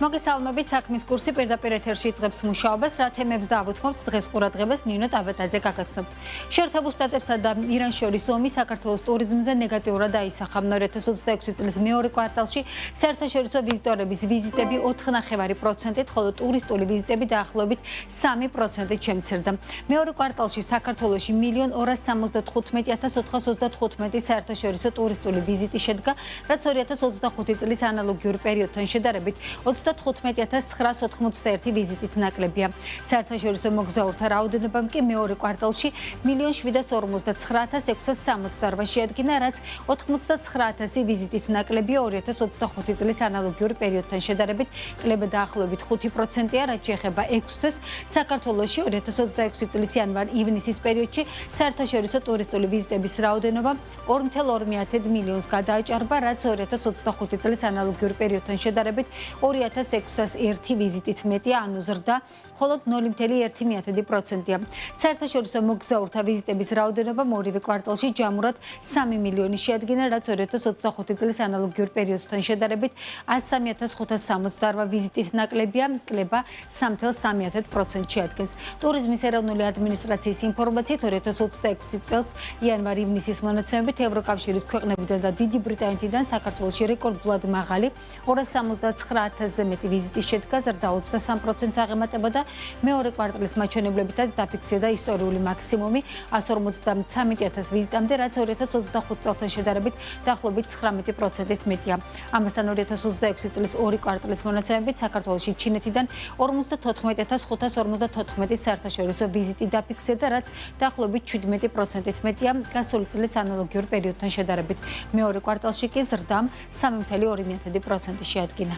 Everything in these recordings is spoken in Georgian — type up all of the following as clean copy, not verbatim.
მოგესალმებით, საქმის კურსი პირდაპირ ეთერში იწყებს მუშაობას, რა თემებს დავუთმობთ დღეს ყურადღებას ნინო ტაბეტაძე გაგაცნობთ. შეერთებულ შტატებსა და ირანს შორის ომი საქართველოს ტურიზმზე ნეგატიურად აისახა. 2026 წლის მეორე კვარტალში საერთაშორისო ვიზიტორების ვიზიტები 4,9%-ით, ხოლო ტურისტული ვიზიტები დაახლოებით 3%-ით შემცირდა. მეორე კვარტალში საქართველოში 1,275,435 საერთაშორისო ტურისტული ვიზიტი შედგა, რაც 2025 წლის ანალოგიურ პერიოდთან შედარებით 35,981 ვიზიტით ნაკლებია. საერთაშორისო მოგზაურთა რაოდენობამ კი მეორე კვარტალში 1,759,668 შეადგინა, რაც 89,000 ვიზიტით ნაკლებია 2025 წლის ანალოგიურ პერიოდთან შედარებით, კლება დაახლოებით 5%-ია, რაც შეეხება 6 თვეს. საქართველოში 2026 წლის იანვარ-ივნისის პერიოდში საერთაშორისო ტურისტული ვიზიტების რაოდენობა 2,2 მილიონს გადააჭარბა, რაც 2025 წლის ანალოგიურ პერიოდთან შედარებით 2,601 ვიზიტით მეტია, ანუ ზრდა მხოლოდ 0,1%-ია. საერთაშორისო მოგზაურთა ვიზიტების რაოდენობა ორივე კვარტალში ჯამურად 3 მილიონი შეადგინა, რაც 2025 წლის ანალოგიურ პერიოდთან შედარებით 103,568 ვიზიტით ნაკლებია, კლება 3,3% შეადგენს. ტურიზმის ეროვნული ადმინისტრაციის ინფორმაციით 2026 წელს იანვარ-ივნისის მონაცემებით ევროკავშირის ქვეყნებიდან და დიდი ბრიტანეთიდან საქართველოში რეკორდულად მაღალი 279,000-ზე მეტი ვიზიტი შედგა, ზრდა 23%-ს აღემატებოდა. მეორე კვარტალის მაჩვენებლებითაც დაფიქსირდა ისტორიული მაქსიმუმი 153,000 ვიზიტამდე, რაც 2025 წელთან შედარებით დაახლოებით 19%-ით მეტია. ამასთან 2026 წლის ორი კვარტალის მონაცემებით საქართველოში ჩინეთიდან 54,554 საერთაშორისო ვიზიტი დაფიქსირდა, რაც დაახლოებით 17%-ით მეტია გასული წლის ანალოგიურ პერიოდთან შედარებით. მეორე კვარტალში კი ზრდამ 3,2% შეადგინა.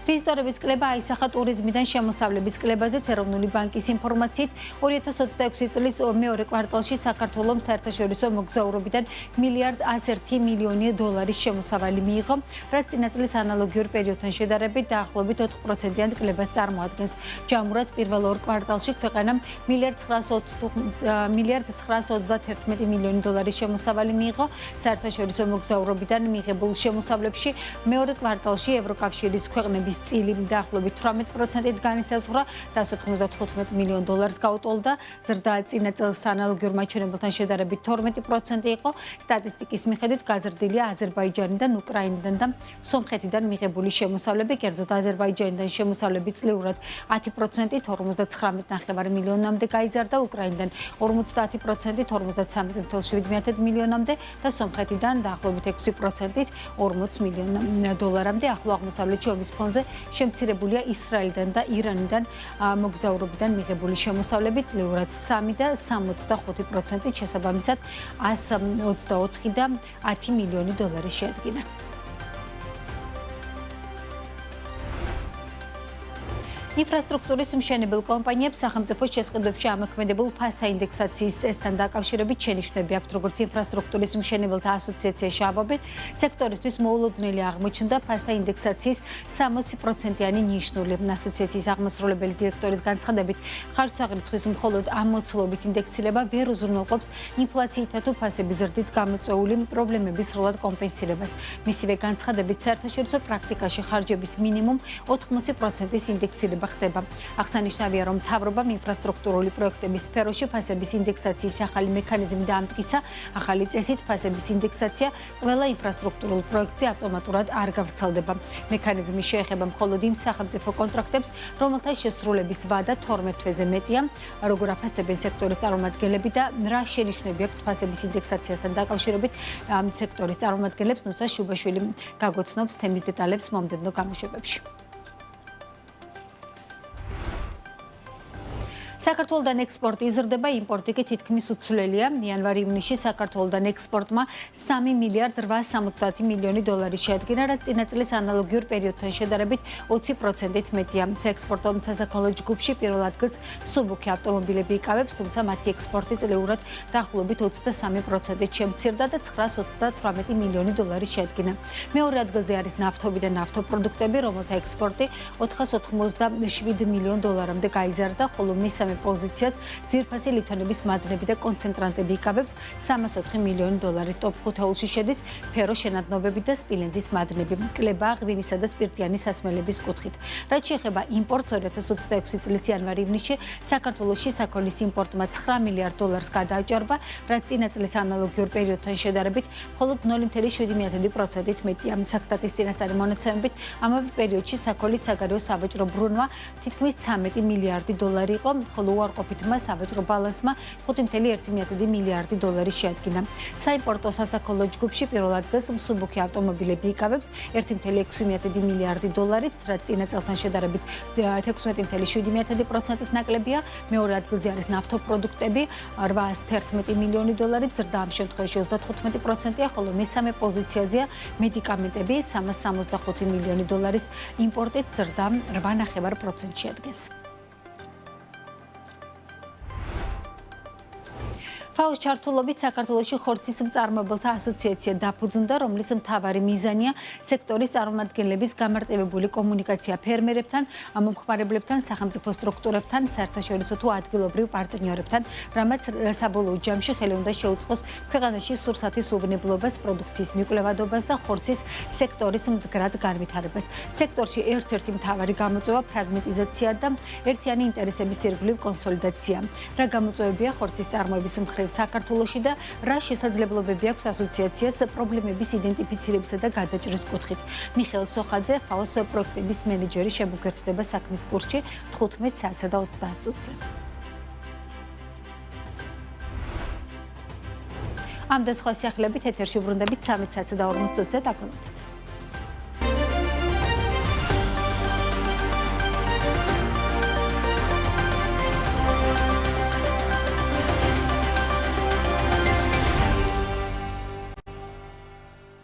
ვიზიტორების კლება აისახა ტურიზმიდან შემოსავლების კლებაზეც. ეროვნული ბანკის ინფორმაციით 2026 წლის მეორე კვარტალში საქართველოს საერთაშორისო მოგზაურობიდან $1,101 მილიონი შემოსავალი მიიღო, რაც წინა წლის ანალოგიურ პერიოდთან შედარებით დაახლოებით 4%-იან კლებას წარმოადგენს. ჯამურად პირველ ორ კვარტალში ქვეყანამ $1,931 მილიონი შემოსავალი მიიღო. საერთაშორისო მოგზაურობიდან მიღებულ შემოსავლებში მეორე კვარტალში ევროკავშირის ქვეყნების წილი დაახლოებით 18%-ით განისაზღვრა და $195 მილიონ გაუტოლდა. ზრდა წინა წელს ანალოგიურ მაჩვენებელთან შედარებით 12% იყო. სტატისტიკის მიხედვით გაზრდილია აზერბაიჯანიდან, უკრაინიდან და სომხეთიდან მიღებული შემოსავლები, კერძოდ აზერბაიჯანიდან შემოსავლები წლიურად 10%-ით 59,9 მილიონამდე გაიზარდა, უკრაინიდან 50%-ით 53,7 მილიონამდე და სომხეთიდან დაახლოებით 6%-ით 40 მილიონ დოლარამდე. ახლო აღმოსავლეთში ომის ფონზე შემცირებულია ისრაელიდან და ირანიდან მოგზაურობიდან მიღებული შემოსავლები წლიურად 3 და 65%-ით შესაბამისად 124 და 10 მილიონი დოლარი შეადგინა. ინფრასტრუქტურის მშენებელ კომპანიებს სახელმწიფოს შესყიდვებში ამოქმედებულ ფასთა ინდექსაციის წესთან დაკავშირებით შენიშვნები აქვთ, როგორც ინფრასტრუქტურის მშენებელთა ასოციაცია შაბაბი, სექტორისთვის მოულოდნელი აღმოჩნდა ფასთა ინდექსაციის 60%-იანი ნიშნული. ასოციაციის აღმასრულებელი დირექტორის განცხადებით, ხარჯსაღრიცხვის მხოლოდ ამოცლობით ინდექსირება ვერ უზრუნველყოფს ინფლაციითა თუ ფასების ზრდით გამოწვეული პრობლემების სრულად კომპენსირებას. მისივე განცხადებით, საერთაშორისო პრაქტიკაში ხარჯების მინიმუმ 80%-ის ინდექსირება ხდება. აღსანიშნავია, რომ მთავრობამ ინფრასტრუქტურული პროექტების სფეროში ფასების ინდექსაციის ახალი მექანიზმი დაამტკიცა. ახალი წესით ფასების ინდექსაცია ყველა ინფრასტრუქტურულ პროექტზე ავტომატურად არ გავრცელდება. მექანიზმი შეეხება მხოლოდ იმ სახელმწიფო კონტრაქტებს, რომელთა შესრულების ვადა 12 თვეზე მეტია, როგორ აფასებენ სექტორის წარმომადგენლები და რა შენიშვნები აქვთ ფასების ინდექსაციასთან დაკავშირებით სექტორის წარმომადგენლებს. ნუცა შუბაშვილი გაგოცნობს თემის დეტალებს მომდევნო გამოშვებებში. საქართველოდან ექსპორტი იზრდება, იმპორტი კი თითქმის უცვლელია. იანვარ-ივნისში საქართველოდან ექსპორტმა $3,870 მილიონი შეადგინა, რაც წინა წლის ანალოგიურ პერიოდთან შედარებით 20%-ით მეტია. საექსპორტო სასაქონლო ჯგუფში პირველ ადგილს სუბუქი ავტომობილები იკავებს, თუმცა მათი ექსპორტი წლიურად დაახლოებით 23%-ით შემცირდა და $928 მილიონი შეადგინა. მეორე ადგილზე არის ნავთობი და ნავთობპროდუქტები, რომელთა ექსპორტი $487 მილიონ გაიზარდა, ხოლო მესამე მესამე პოზიციას ძირფასი ლითონების მადნები და კონცენტრანტები იკავებს 304 მილიონი დოლარი. ტოპ 5-ში შედის ფერო შენადნობები და სპილენძის მადნები. კლებაა ღვინისა და სპირტიანი სასმელების კუთხით. რაც შეეხება იმპორტს 2026 წლის იანვარ-ივნისში საქართველოში საქონლის იმპორტმა 9 მილიარდ დოლარს გადააჭარბა, რაც წინა წლის ანალოგიურ პერიოდთან შედარებით მხოლოდ 0.7%-ით მეტია. საქსტატის წინასწარი მონაცემებით ამავე პერიოდში საქონლის საგარეო სავაჭრო ბრუნვა თითქმის 13 მილიარდი დოლარი იყო, ხოლო უარყოფითმა სავაჭრო ბალანსმა 5.1 მილიარდი დოლარი შეადგინა. საიმპორტო სასაქონლო ჯგუფში პირველ ადგილს მსუბუქი ავტომობილები იკავებს 1.6 მილიარდი დოლარით, რაც წინა წელთან შედარებით 16.7%-ით ნაკლებია. მეორე ადგილზე არის ნავთობპროდუქტები 811 მილიონი დოლარით, ზრდა ამ შემთხვევაში 35%-ია, ხოლო მესამე პოზიციაზეა მედიკამენტები 365 მილიონი დოლარის იმპორტით, ზრდა 8.9%-ში შეადგენს. ფაოს ჩართულობით საქართველოში ხორცის მწარმოებელთა ასოციაცია დაფუძნდა, რომლის მთავარი მიზანია სექტორის წარმომადგენლების გამარტივებული კომუნიკაცია ფერმერებთან, მომხმარებლებთან, სახელმწიფო სტრუქტურებთან, საერთაშორისო თუ ადგილობრივ პარტნიორებთან, რამაც საბოლოო ჯამში ხელი უნდა შეუწყოს ქვეყანაში სურსათის უვნებლობას, პროდუქციის მიკვლევადობას და ხორცის სექტორის მდგრად განვითარებას. სექტორში ერთ-ერთი მთავარი გამოწვევა ფრაგმენტიზაცია და ერთიანი ინტერესების ირგვლივ კონსოლიდაცია. რა გამოწვევებია ხორცის წარმოების მხრივ საქართველოში და რა შესაძლებლობები აქვს ასოციაციას პრობლემების იდენტიფიცირებისა და გადაჭრის კუთხით. მიხეილ სოხაძე, ფაოს პროექტების მენეჯერი, შემოგერთდება საქმის კურსში 15 საათსა და 30 წუთზე. ამ და სხვა სიახლეებით ეთერში ბრუნდებით 13 საათსა და 40 წუთზე. დაგვრჩებით.